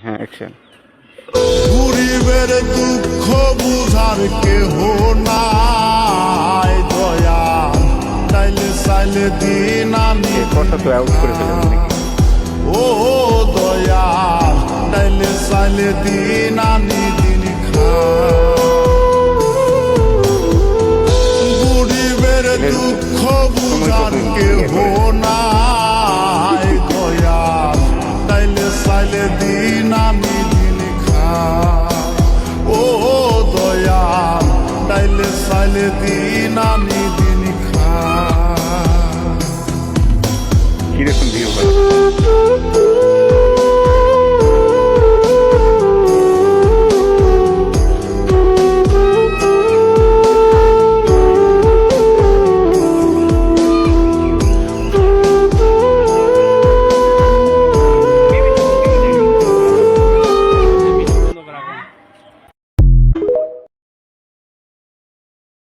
হ্যাঁ, অ্যাকশন। গরিবের দুঃখ বুঝার কেহ নাই দয়া চাইলে চাইলে দিন আনি এই কলটা তো আউট করে ফেলেন নাকি? ও দয়া চাইলে চাইলে দিন আনি দিন গরিবের দুঃখ বুঝার কেহ নাই দয়া চাইলে চাইলে দিন আনি দিন ও দয়া চাইলে চাইলে দিন আনি